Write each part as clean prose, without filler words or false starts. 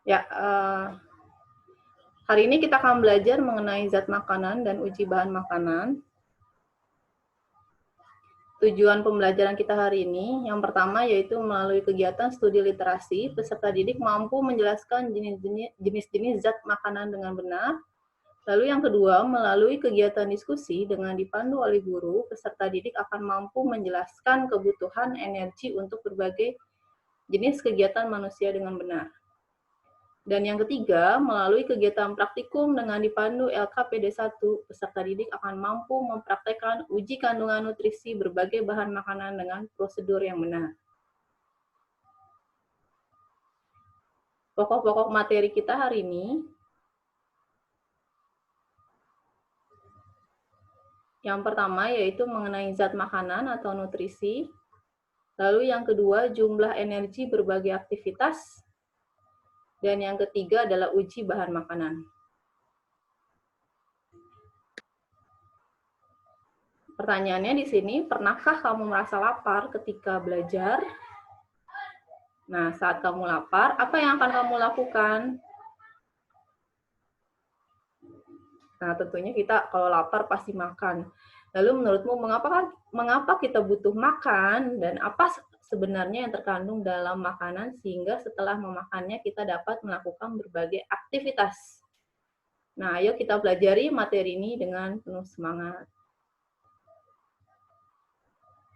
Ya, hari ini kita akan belajar mengenai zat makanan dan uji bahan makanan. Tujuan pembelajaran kita hari ini, yang pertama yaitu melalui kegiatan studi literasi, peserta didik mampu menjelaskan jenis-jenis zat makanan dengan benar. Lalu yang kedua, melalui kegiatan diskusi dengan dipandu oleh guru, peserta didik akan mampu menjelaskan kebutuhan energi untuk berbagai jenis kegiatan manusia dengan benar. Dan yang ketiga, melalui kegiatan praktikum dengan dipandu LKPD 1, peserta didik akan mampu mempraktekkan uji kandungan nutrisi berbagai bahan makanan dengan prosedur yang benar. Pokok-pokok materi kita hari ini, yang pertama yaitu mengenai zat makanan atau nutrisi, lalu yang kedua jumlah energi berbagai aktivitas, dan yang ketiga adalah uji bahan makanan. Pertanyaannya di sini, pernahkah kamu merasa lapar ketika belajar? Nah, saat kamu lapar, apa yang akan kamu lakukan? Nah, tentunya kita kalau lapar pasti makan. Lalu menurutmu mengapa kita butuh makan dan apa sebenarnya yang terkandung dalam makanan sehingga setelah memakannya kita dapat melakukan berbagai aktivitas? Nah, ayo kita pelajari materi ini dengan penuh semangat.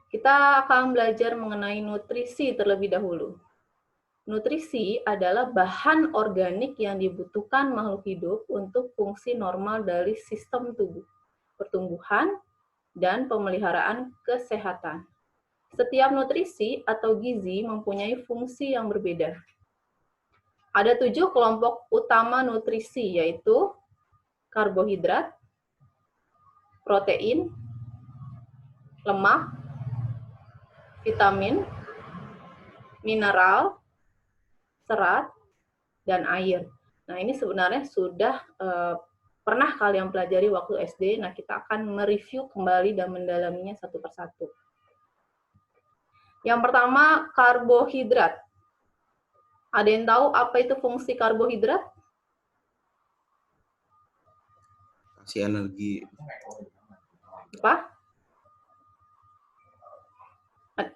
Kita akan belajar mengenai nutrisi terlebih dahulu. Nutrisi adalah bahan organik yang dibutuhkan makhluk hidup untuk fungsi normal dari sistem tubuh, pertumbuhan, dan pemeliharaan kesehatan. Setiap nutrisi atau gizi mempunyai fungsi yang berbeda. Ada 7 kelompok utama nutrisi, yaitu karbohidrat, protein, lemak, vitamin, mineral, serat, dan air. Nah, ini sebenarnya sudah pernah kalian pelajari waktu SD. Nah, kita akan mereview kembali dan mendalaminya satu persatu. Yang pertama, karbohidrat. Ada yang tahu apa itu fungsi karbohidrat? Kasih energi. Apa?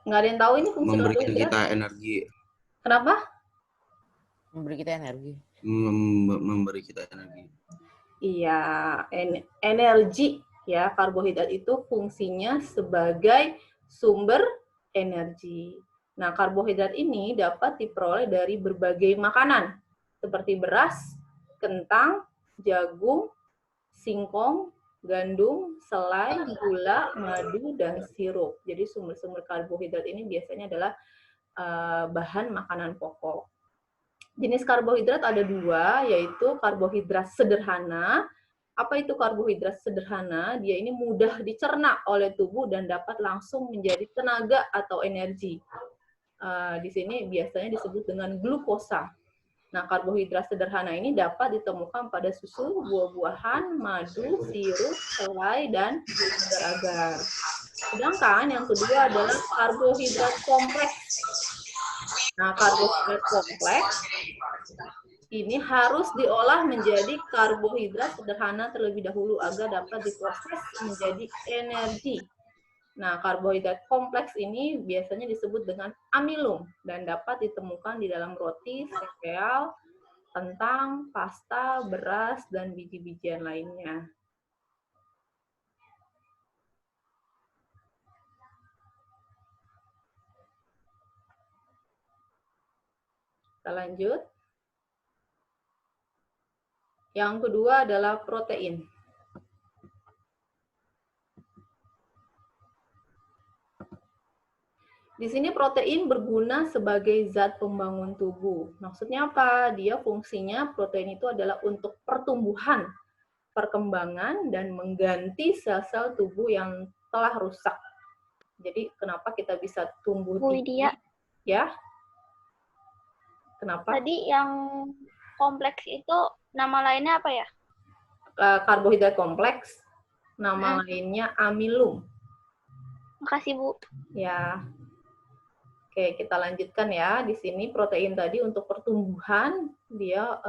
Nggak ada yang tahu ini fungsi Memberikan karbohidrat? kita energi. Kenapa? Memberi kita energi. Memberi kita energi. Iya, energi ya. Karbohidrat itu fungsinya sebagai sumber energi. Nah, karbohidrat ini dapat diperoleh dari berbagai makanan seperti beras, kentang, jagung, singkong, gandum, selai, gula, madu, dan sirup. Jadi sumber-sumber karbohidrat ini biasanya adalah bahan makanan pokok. Jenis karbohidrat ada 2, yaitu karbohidrat sederhana. Apa itu karbohidrat sederhana? Dia ini mudah dicerna oleh tubuh dan dapat langsung menjadi tenaga atau energi. Di sini biasanya disebut dengan glukosa. Nah, karbohidrat sederhana ini dapat ditemukan pada susu, buah-buahan, madu, sirup, selai, dan agar-agar. Sedangkan yang kedua adalah karbohidrat kompleks. Nah, karbohidrat kompleks ini harus diolah menjadi karbohidrat sederhana terlebih dahulu agar dapat diproses menjadi energi. Nah, karbohidrat kompleks ini biasanya disebut dengan amilum dan dapat ditemukan di dalam roti, sereal, kentang, pasta, beras, dan biji-bijian lainnya. Kita lanjut. Yang kedua adalah protein. Di sini protein berguna sebagai zat pembangun tubuh. Maksudnya apa? Dia fungsinya protein itu adalah untuk pertumbuhan, perkembangan, dan mengganti sel-sel tubuh yang telah rusak. Jadi kenapa kita bisa tumbuh tinggi? Ya? Kenapa? Tadi yang kompleks itu nama lainnya apa ya? Karbohidrat kompleks. Nama lainnya amilum. Makasih, Bu. Ya. Oke, kita lanjutkan ya. Di sini protein tadi untuk pertumbuhan dia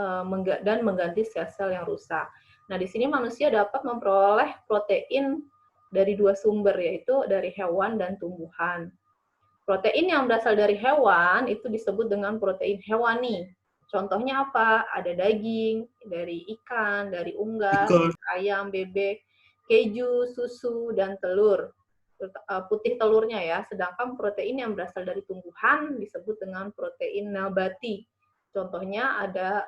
dan mengganti sel-sel yang rusak. Nah, di sini manusia dapat memperoleh protein dari dua sumber, yaitu dari hewan dan tumbuhan. Protein yang berasal dari hewan itu disebut dengan protein hewani. Contohnya apa? Ada daging, dari ikan, dari unggas, ayam, bebek, keju, susu, dan telur. Putih telurnya ya. Sedangkan protein yang berasal dari tumbuhan disebut dengan protein nabati. Contohnya ada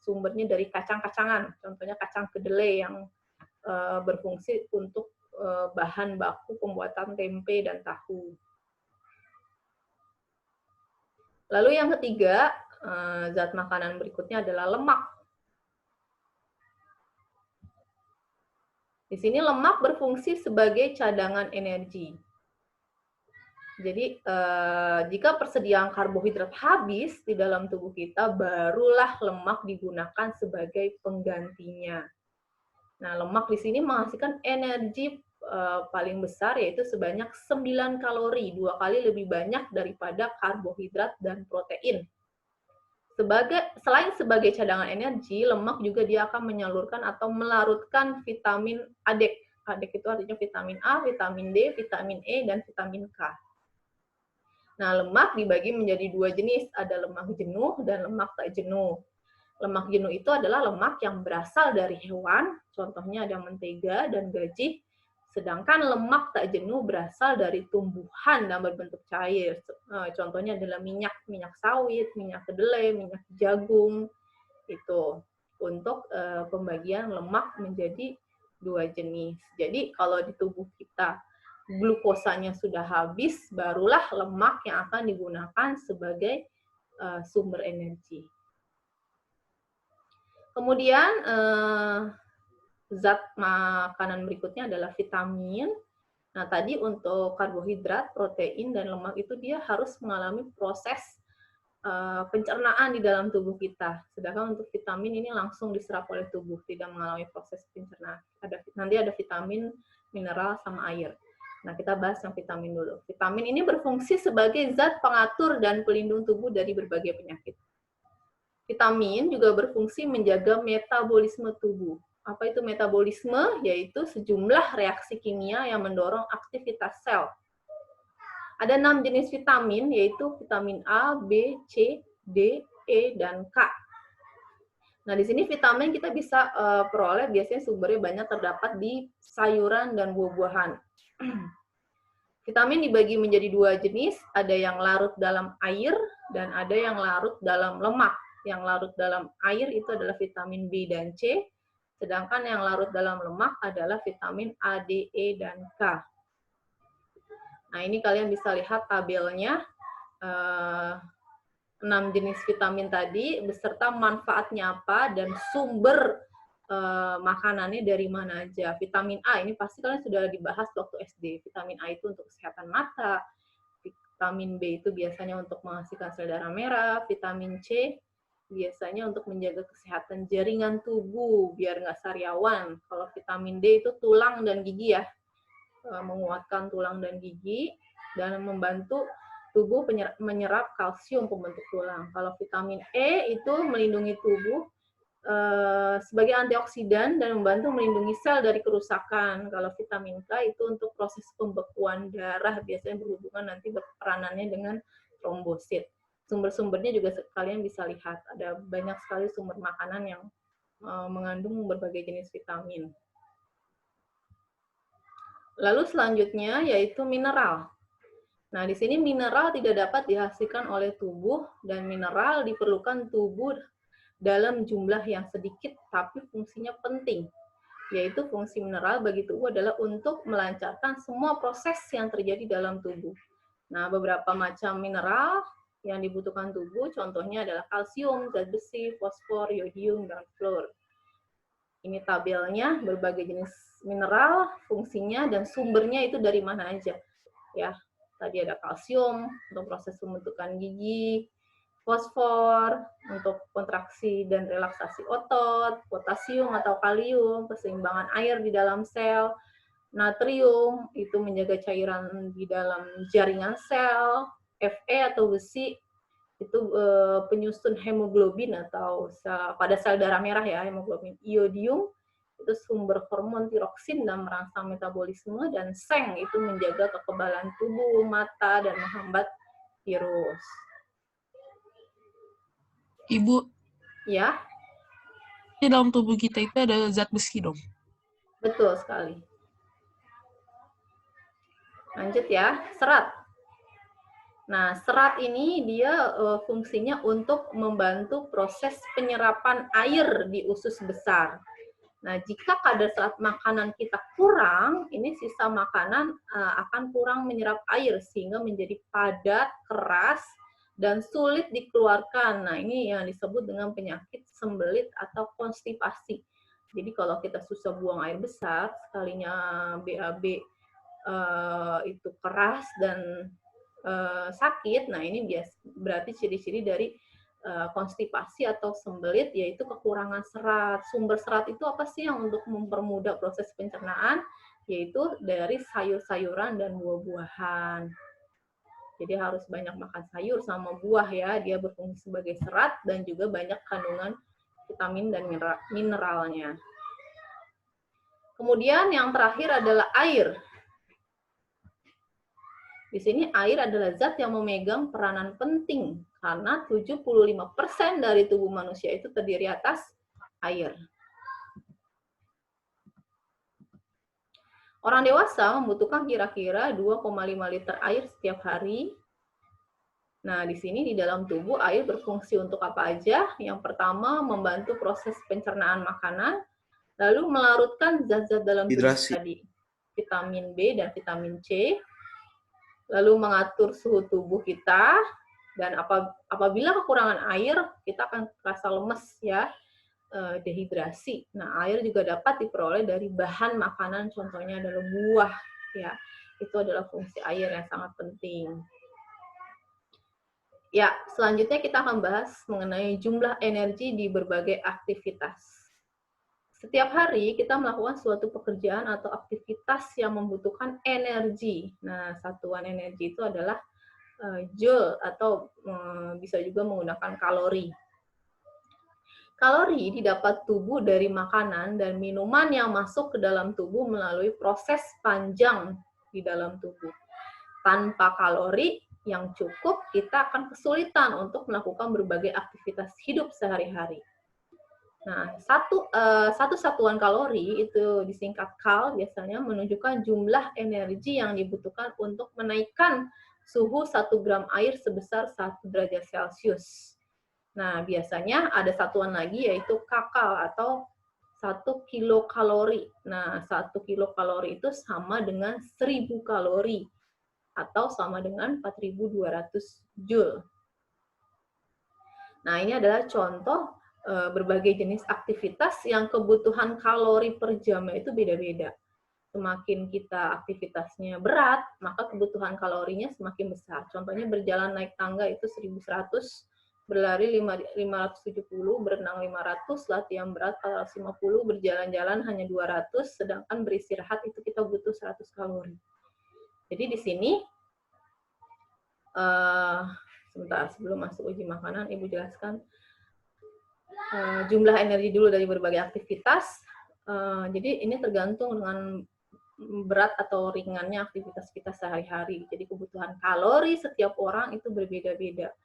sumbernya dari kacang-kacangan. Contohnya kacang kedelai yang berfungsi untuk bahan baku pembuatan tempe dan tahu. Lalu yang ketiga, zat makanan berikutnya adalah lemak. Di sini lemak berfungsi sebagai cadangan energi. Jadi, jika persediaan karbohidrat habis di dalam tubuh kita, barulah lemak digunakan sebagai penggantinya. Nah, lemak di sini menghasilkan energi paling besar, yaitu sebanyak 9 kalori, 2 kali lebih banyak daripada karbohidrat dan protein. Selain sebagai cadangan energi, lemak juga dia akan menyalurkan atau melarutkan vitamin ADEK. ADEK itu artinya vitamin A, vitamin D, vitamin E, dan vitamin K. Nah, lemak dibagi menjadi dua jenis, ada lemak jenuh dan lemak tak jenuh. Lemak jenuh itu adalah lemak yang berasal dari hewan, contohnya ada mentega dan gaji. Sedangkan lemak tak jenuh berasal dari tumbuhan dan berbentuk cair. Contohnya adalah minyak sawit, minyak kedelai, minyak jagung. Itu untuk pembagian lemak menjadi dua jenis. Jadi kalau di tubuh kita glukosanya sudah habis, barulah lemak yang akan digunakan sebagai sumber energi. Kemudian zat makanan berikutnya adalah vitamin. Nah, tadi untuk karbohidrat, protein, dan lemak itu dia harus mengalami proses pencernaan di dalam tubuh kita. Sedangkan untuk vitamin ini langsung diserap oleh tubuh, tidak mengalami proses pencernaan. Nanti ada vitamin, mineral, sama air. Nah, kita bahas yang vitamin dulu. Vitamin ini berfungsi sebagai zat pengatur dan pelindung tubuh dari berbagai penyakit. Vitamin juga berfungsi menjaga metabolisme tubuh. Apa itu metabolisme? Yaitu sejumlah reaksi kimia yang mendorong aktivitas sel. Ada 6 jenis vitamin, yaitu vitamin A, B, C, D, E, dan K. Nah, di sini vitamin kita bisa peroleh biasanya sumbernya banyak terdapat di sayuran dan buah-buahan. Vitamin dibagi menjadi dua jenis, ada yang larut dalam air dan ada yang larut dalam lemak. Yang larut dalam air itu adalah vitamin B dan C, sedangkan yang larut dalam lemak adalah vitamin A, D, E, dan K. Nah, ini kalian bisa lihat tabelnya, 6 jenis vitamin tadi, beserta manfaatnya apa, dan sumber makanannya dari mana aja. Vitamin A, ini pasti kalian sudah dibahas waktu SD. Vitamin A itu untuk kesehatan mata, vitamin B itu biasanya untuk menghasilkan sel darah merah, vitamin C biasanya untuk menjaga kesehatan jaringan tubuh biar nggak sariawan. Kalau vitamin D itu tulang dan gigi ya, menguatkan tulang dan gigi dan membantu tubuh menyerap kalsium pembentuk tulang. Kalau vitamin E itu melindungi tubuh sebagai antioksidan dan membantu melindungi sel dari kerusakan. Kalau vitamin K itu untuk proses pembekuan darah, biasanya berhubungan nanti peranannya dengan trombosit. Sumber-sumbernya juga kalian bisa lihat, ada banyak sekali sumber makanan yang mengandung berbagai jenis vitamin. Lalu selanjutnya yaitu mineral. Nah, di sini mineral tidak dapat dihasilkan oleh tubuh, dan mineral diperlukan tubuh dalam jumlah yang sedikit tapi fungsinya penting. Yaitu fungsi mineral bagi tubuh adalah untuk melancarkan semua proses yang terjadi dalam tubuh. Nah, beberapa macam mineral yang dibutuhkan tubuh, contohnya adalah kalsium, zat besi, fosfor, yodium, dan fluor. Ini tabelnya, berbagai jenis mineral, fungsinya, dan sumbernya itu dari mana aja. Ya, tadi ada kalsium untuk proses pembentukan gigi, fosfor untuk kontraksi dan relaksasi otot, potasium atau kalium, keseimbangan air di dalam sel, natrium itu menjaga cairan di dalam jaringan sel, Fe atau besi itu penyusun hemoglobin atau pada sel darah merah ya, hemoglobin. Iodium itu sumber hormon tiroksin dan merangsang metabolisme, dan seng itu menjaga kekebalan tubuh, mata, dan menghambat virus. Ibu, Ya, di dalam tubuh kita itu ada zat besi dong. betul sekali. Lanjut ya, serat. Nah, serat ini dia fungsinya untuk membantu proses penyerapan air di usus besar. Nah, jika kadar serat makanan kita kurang, ini sisa makanan akan kurang menyerap air sehingga menjadi padat, keras, dan sulit dikeluarkan. Nah, ini yang disebut dengan penyakit sembelit atau konstipasi. Jadi kalau kita susah buang air besar, sekalinya BAB itu keras dan sakit, nah ini berarti ciri-ciri dari konstipasi atau sembelit, yaitu kekurangan serat. Sumber serat itu apa sih yang untuk mempermudah proses pencernaan? Yaitu dari sayur-sayuran dan buah-buahan. Jadi harus banyak makan sayur sama buah ya, dia berfungsi sebagai serat dan juga banyak kandungan vitamin dan mineralnya. Kemudian yang terakhir adalah air. Di sini air adalah zat yang memegang peranan penting karena 75% dari tubuh manusia itu terdiri atas air. Orang dewasa membutuhkan kira-kira 2,5 liter air setiap hari. Nah, di sini di dalam tubuh air berfungsi untuk apa aja? Yang pertama, membantu proses pencernaan makanan, lalu melarutkan zat-zat dalam tubuh tadi, vitamin B dan vitamin C, lalu mengatur suhu tubuh kita, dan apabila kekurangan air, kita akan terasa lemes ya, dehidrasi. Nah, air juga dapat diperoleh dari bahan makanan, contohnya adalah buah ya. Itu adalah fungsi air yang sangat penting. Ya, selanjutnya kita akan bahas mengenai jumlah energi di berbagai aktivitas. Setiap hari kita melakukan suatu pekerjaan atau aktivitas yang membutuhkan energi. Nah, satuan energi itu adalah joule atau bisa juga menggunakan kalori. Kalori didapat tubuh dari makanan dan minuman yang masuk ke dalam tubuh melalui proses panjang di dalam tubuh. Tanpa kalori yang cukup, kita akan kesulitan untuk melakukan berbagai aktivitas hidup sehari-hari. Nah, satu satuan kalori itu disingkat kal, biasanya menunjukkan jumlah energi yang dibutuhkan untuk menaikkan suhu 1 gram air sebesar 1 derajat Celcius. Nah, biasanya ada satuan lagi yaitu kakal atau 1 kilokalori. Nah, 1 kilokalori itu sama dengan 1000 kalori atau sama dengan 4200 joule. Nah, ini adalah contoh berbagai jenis aktivitas yang kebutuhan kalori per jamnya itu beda-beda. Semakin kita aktivitasnya berat, maka kebutuhan kalorinya semakin besar. Contohnya berjalan naik tangga itu 1100, berlari 570, berenang 500, latihan berat 450, berjalan-jalan hanya 200, sedangkan beristirahat itu kita butuh 100 kalori. Jadi di sini, sebentar sebelum masuk uji makanan, Ibu jelaskan jumlah energi dulu dari berbagai aktivitas. Jadi ini tergantung dengan berat atau ringannya aktivitas kita sehari-hari. Jadi kebutuhan kalori setiap orang itu berbeda-beda.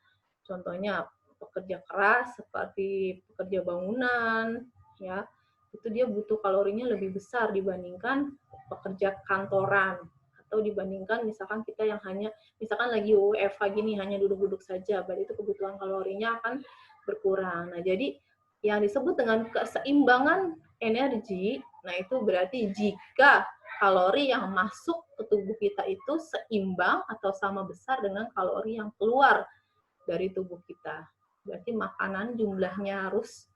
Contohnya pekerja keras seperti pekerja bangunan, ya itu dia butuh kalorinya lebih besar dibandingkan pekerja kantoran, atau dibandingkan misalkan kita yang hanya misalkan lagi WFH gini hanya duduk-duduk saja, berarti itu kebutuhan kalorinya akan berkurang. Nah, jadi yang disebut dengan keseimbangan energi, nah itu berarti jika kalori yang masuk ke tubuh kita itu seimbang atau sama besar dengan kalori yang keluar dari tubuh kita. Berarti makanan jumlahnya harus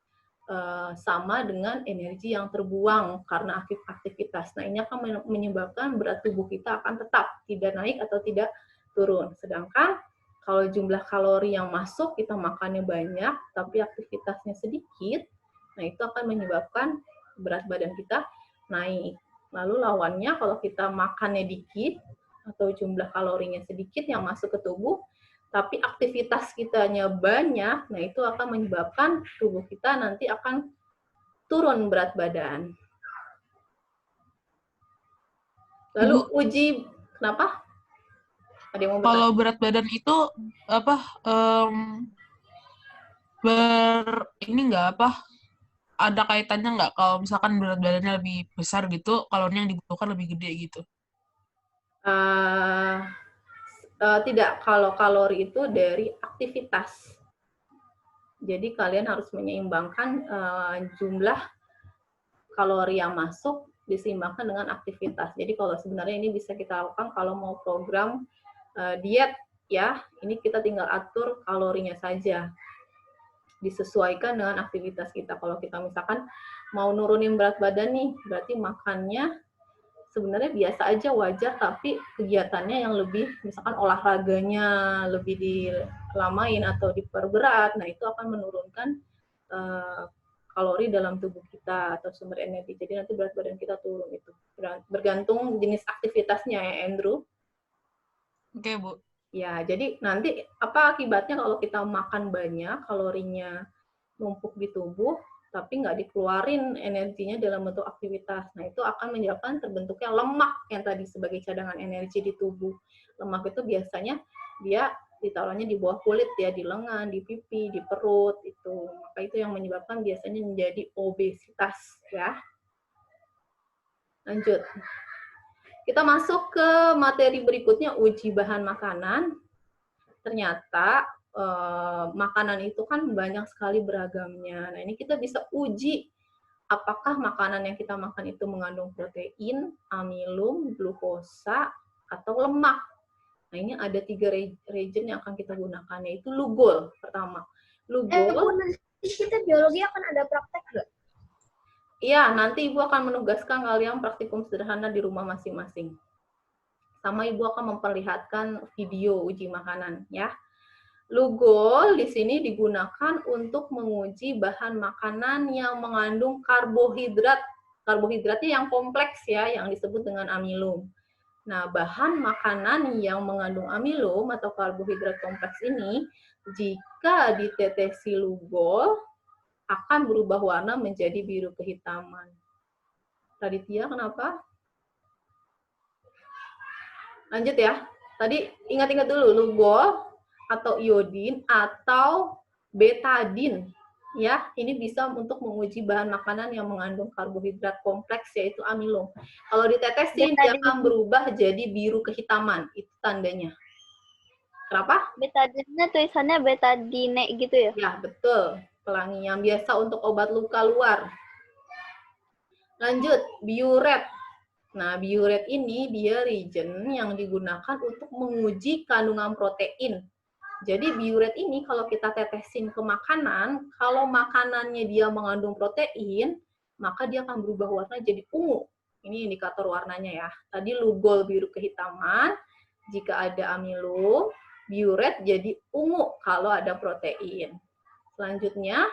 sama dengan energi yang terbuang karena aktivitas. Nah, ini akan menyebabkan berat tubuh kita akan tetap tidak naik atau tidak turun. Sedangkan kalau jumlah kalori yang masuk kita makannya banyak, tapi aktivitasnya sedikit, nah itu akan menyebabkan berat badan kita naik. Lalu lawannya kalau kita makannya dikit atau jumlah kalorinya sedikit yang masuk ke tubuh, tapi aktivitas kitanya banyak, nah itu akan menyebabkan tubuh kita nanti akan turun berat badan. Lalu uji, kenapa? Ada yang mau bertanya? Kalau berat badan itu apa ini nggak ada kaitannya nggak kalau misalkan berat badannya lebih besar gitu, kalorinya yang dibutuhkan lebih gede gitu? Tidak, kalau kalori itu dari aktivitas. Jadi kalian harus menyeimbangkan jumlah kalori yang masuk diseimbangkan dengan aktivitas. Jadi kalau sebenarnya ini bisa kita lakukan kalau mau program diet ya, ini kita tinggal atur kalorinya saja. Disesuaikan dengan aktivitas kita. Kalau kita misalkan mau nurunin berat badan nih, berarti makannya sebenarnya biasa aja, wajar, tapi kegiatannya yang lebih, misalkan olahraganya lebih dilamain atau diperberat, nah itu akan menurunkan kalori dalam tubuh kita atau sumber energi. Jadi nanti berat badan kita turun itu. Bergantung jenis aktivitasnya ya, Andrew. Oke, Bu. Ya, jadi nanti apa akibatnya kalau kita makan banyak, kalorinya numpuk di tubuh, tapi nggak dikeluarin energinya dalam bentuk aktivitas. Nah, itu akan menyebabkan terbentuknya lemak yang tadi sebagai cadangan energi di tubuh. Lemak itu biasanya dia ditaruhnya di bawah kulit ya, di lengan, di pipi, di perut itu. Maka itu yang menyebabkan biasanya menjadi obesitas ya. Lanjut. Kita masuk ke materi berikutnya, uji bahan makanan. Ternyata makanan itu kan banyak sekali beragamnya. Nah, ini kita bisa uji apakah makanan yang kita makan itu mengandung protein, amilum, glukosa, atau lemak. Nah, ini ada 3 reagen yang akan kita gunakan, yaitu Lugol pertama. Lugol. Kita biologi akan ada praktek nggak? Iya, nanti Ibu akan menugaskan kalian praktikum sederhana di rumah masing-masing. Sama Ibu akan memperlihatkan video uji makanan ya. Lugol di sini digunakan untuk menguji bahan makanan yang mengandung karbohidrat. Karbohidratnya yang kompleks ya, yang disebut dengan amilum. Nah, bahan makanan yang mengandung amilum atau karbohidrat kompleks ini, jika ditetesi Lugol, akan berubah warna menjadi biru kehitaman. Raditya, kenapa? Lanjut ya. Tadi ingat-ingat dulu, Lugol atau iodin atau betadin ya, ini bisa untuk menguji bahan makanan yang mengandung karbohidrat kompleks yaitu amilum. Kalau ditetesin dia akan berubah jadi biru kehitaman, itu tandanya. Kenapa? Betadine tulisannya betadine gitu ya? Ya, betul. Pelangi yang biasa untuk obat luka luar. Lanjut, biuret. Nah, biuret ini dia reagen yang digunakan untuk menguji kandungan protein. Jadi biuret ini kalau kita tetesin ke makanan, kalau makanannya dia mengandung protein, maka dia akan berubah warna jadi ungu. Ini indikator warnanya ya. Tadi Lugol biru kehitaman, jika ada amilum, biuret jadi ungu kalau ada protein. Selanjutnya,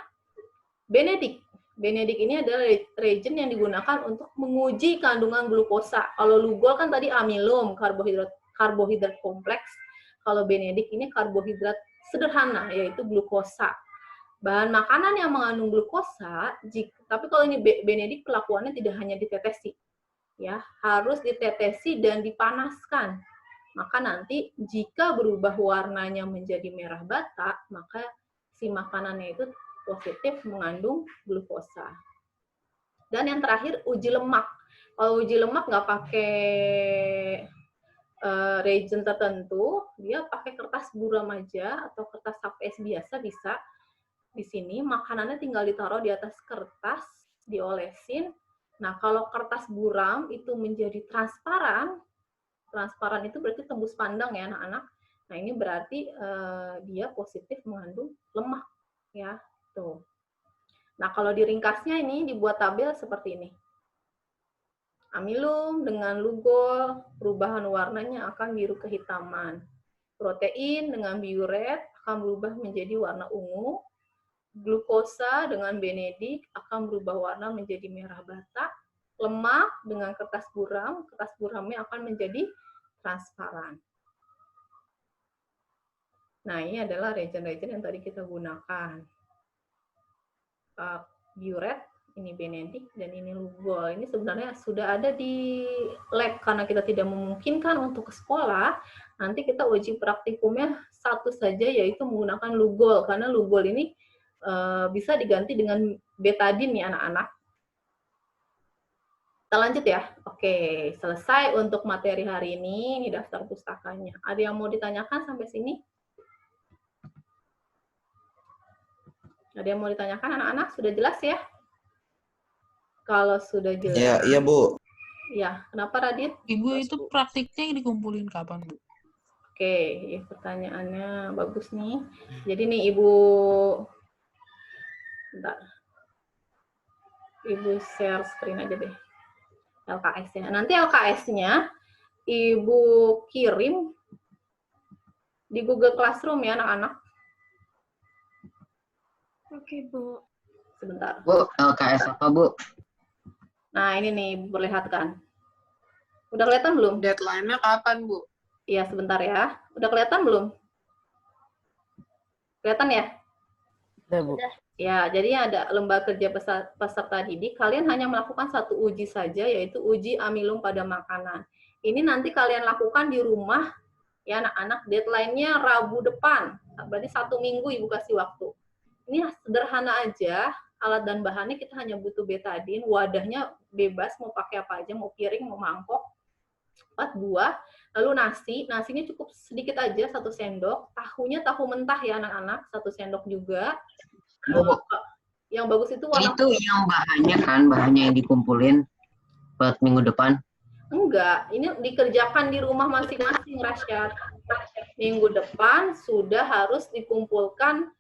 Benedik. Benedik ini adalah reagen yang digunakan untuk menguji kandungan glukosa. Kalau Lugol kan tadi amilum, karbohidrat kompleks. Kalau Benedik ini karbohidrat sederhana, yaitu glukosa. Bahan makanan yang mengandung glukosa, tapi kalau ini Benedik kelakuannya tidak hanya ditetesi, ya harus ditetesi dan dipanaskan. Maka nanti jika berubah warnanya menjadi merah bata, maka si makanannya itu positif mengandung glukosa. Dan yang terakhir uji lemak. Kalau uji lemak nggak pakai reagen tertentu, dia pakai kertas buram aja atau kertas HPS biasa bisa. Di sini makanannya tinggal ditaruh di atas kertas, diolesin. Nah, kalau kertas buram itu menjadi transparan, transparan itu berarti tembus pandang ya anak-anak. Nah, ini berarti dia positif mengandung lemak ya. Tuh. Nah, kalau diringkasnya ini dibuat tabel seperti ini. Amilum dengan Lugol, perubahan warnanya akan biru kehitaman. Protein dengan biuret akan berubah menjadi warna ungu. Glukosa dengan Benedik akan berubah warna menjadi merah bata. Lemak dengan kertas buramnya akan menjadi transparan. Nah, ini adalah reagen-reagen yang tadi kita gunakan. Burette, ini Benedict, dan ini Lugol. Ini sebenarnya sudah ada di lab karena kita tidak memungkinkan untuk ke sekolah. Nanti kita uji praktikumnya satu saja, yaitu menggunakan Lugol. Karena Lugol ini bisa diganti dengan betadine nih anak-anak. Kita lanjut ya. Oke, selesai untuk materi hari ini. Ini daftar pustakanya. Ada yang mau ditanyakan sampai sini? Ada yang mau ditanyakan anak-anak? Sudah jelas ya? Kalau sudah jelas. Ya, iya Bu. Ya, kenapa Radit? Ibu itu praktiknya dikumpulin kapan, Bu? Oke, ya, pertanyaannya bagus nih. Jadi nih Ibu, bentar. Ibu share screen aja deh. LKS-nya. Nanti LKS-nya Ibu kirim di Google Classroom ya anak-anak. Oke, Bu. Sebentar. Bu, LKS apa, Bu? Nah, ini nih perlihatkan. Udah kelihatan belum? Deadline-nya kapan, Bu? Iya, sebentar ya. Udah kelihatan belum? Kelihatan ya? Udah, Bu. Ya, jadi ada lembaga kerja peserta didik. Kalian hanya melakukan satu uji saja, yaitu uji amilum pada makanan. Ini nanti kalian lakukan di rumah, ya anak-anak. Deadline-nya Rabu depan. Berarti 1 minggu Ibu kasih waktu. Ini sederhana aja. Alat dan bahannya kita hanya butuh betadine. Wadahnya bebas, mau pakai apa aja, mau piring, mau mangkok. 4 buah. Lalu nasinya cukup sedikit aja, 1 sendok. Tahunya tahu mentah ya anak-anak, 1 sendok juga. Bu, Yang bagus itu warna itu yang bahannya yang dikumpulin buat minggu depan. enggak. Ini dikerjakan di rumah masing-masing, Rasyad. Minggu depan sudah harus dikumpulkan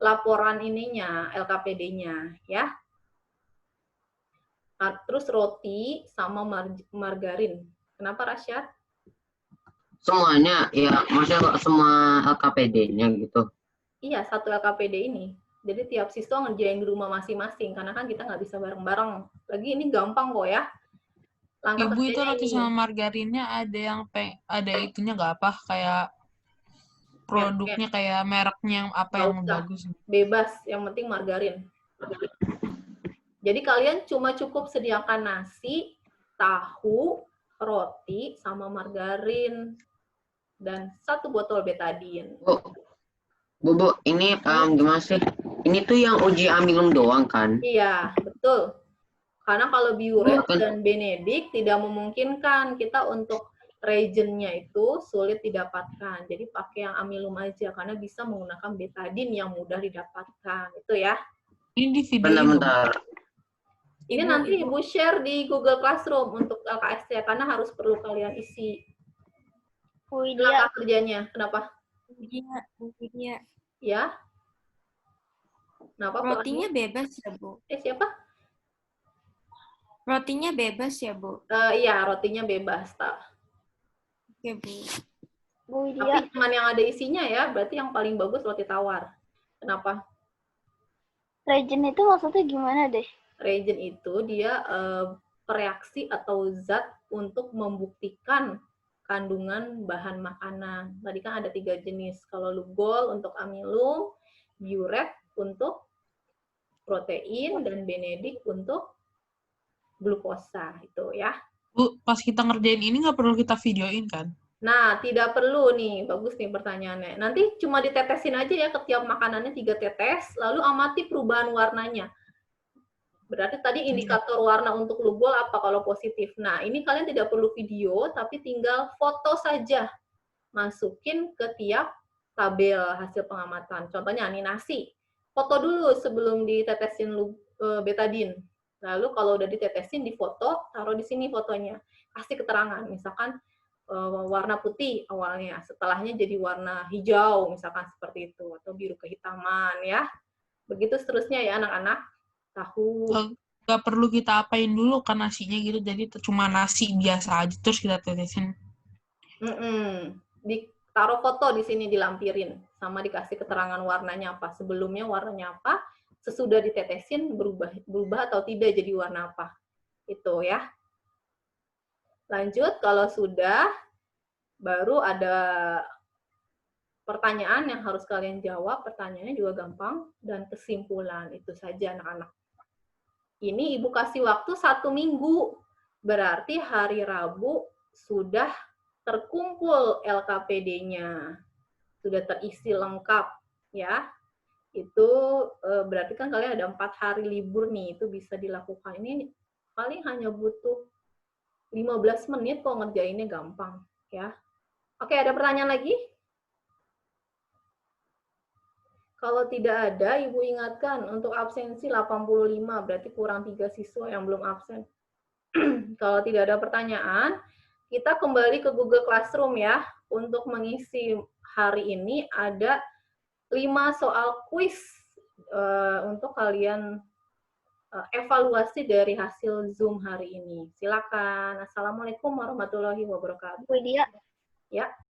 laporan ininya, LKPD-nya, ya. Nah, terus roti sama margarin. Kenapa, Rasyad? Semuanya, ya maksudnya semua LKPD-nya gitu. Iya, 1 LKPD ini. Jadi tiap siswa ngerjain di rumah masing-masing, karena kan kita nggak bisa bareng-bareng. Lagi ini gampang kok ya. Langkah Ibu itu kerjanya roti ini. sama margarinnya ada itunya nggak apa? Kayak produknya kayak mereknya yang apa Nggak yang usah. bagus? Bebas, yang penting margarin. Jadi kalian cuma cukup sediakan nasi, tahu, roti, sama margarin, dan 1 botol betadine. Bu, ini gimana sih? Ini tuh yang uji amilum doang kan? Iya, betul. Karena kalau Burette Kan- dan Benedict tidak memungkinkan kita untuk reagennya itu sulit didapatkan. Jadi pakai yang amilum aja karena bisa menggunakan betadine yang mudah didapatkan. Itu ya. Ini di video ini, Bu. Bentar. Ini nanti Ibu share di Google Classroom untuk LKS-nya karena harus perlu kalian isi Bu Widya, langkah kerjanya. Kenapa? Bu Widya. Ya? Kenapa? Rotinya bebas ya, Bu? Siapa? Rotinya bebas ya, Bu? Iya, rotinya bebas. Tak. Oke, Bu. Bu Widya, Tapi cuman yang ada isinya ya, berarti yang paling bagus roti tawar. Kenapa? regen itu maksudnya gimana deh? Reagen itu dia reaksi atau zat untuk membuktikan kandungan bahan makanan. Tadi kan ada 3 jenis. Kalau Lugol untuk amilum, Burette untuk protein, dan Benedict untuk glukosa. Itu ya. Bu, pas kita ngerjain ini nggak perlu kita videoin kan? Nah, tidak perlu nih. Bagus nih pertanyaannya. Nanti cuma ditetesin aja ya ke tiap makanannya 3 tetes, lalu amati perubahan warnanya. Berarti tadi indikator warna untuk Lugol apa kalau positif. Nah, ini kalian tidak perlu video, tapi tinggal foto saja. Masukin ke tiap tabel hasil pengamatan. Contohnya nih nasi. Foto dulu sebelum ditetesin betadine. Lalu kalau udah ditetesin, difoto, taruh di sini fotonya. Kasih keterangan, misalkan warna putih awalnya, setelahnya jadi warna hijau, misalkan seperti itu, atau biru kehitaman ya. Begitu seterusnya ya anak-anak. Tahu. Nggak perlu kita apain dulu kan nasinya gitu, jadi cuma nasi biasa aja terus kita tetesin. Ditaruh foto di sini, dilampirin, sama dikasih keterangan warnanya apa. Sebelumnya warnanya apa, sesudah ditetesin berubah atau tidak jadi warna apa. Itu ya. Lanjut, kalau sudah, baru ada pertanyaan yang harus kalian jawab, pertanyaannya juga gampang, dan kesimpulan. Itu saja anak-anak. Ini Ibu kasih waktu 1 minggu. Berarti hari Rabu sudah terkumpul LKPD-nya. Sudah terisi lengkap, ya. Itu berarti kan kalian ada 4 hari libur nih, itu bisa dilakukan. Ini paling hanya butuh 15 menit kok ngerjainnya gampang, ya. Oke, ada pertanyaan lagi? Kalau tidak ada, Ibu ingatkan untuk absensi 85, berarti kurang 3 siswa yang belum absen. Kalau tidak ada pertanyaan, kita kembali ke Google Classroom ya. Untuk mengisi hari ini ada 5 soal quiz untuk kalian evaluasi dari hasil Zoom hari ini. Silakan. Assalamualaikum warahmatullahi wabarakatuh. Widya. Ya.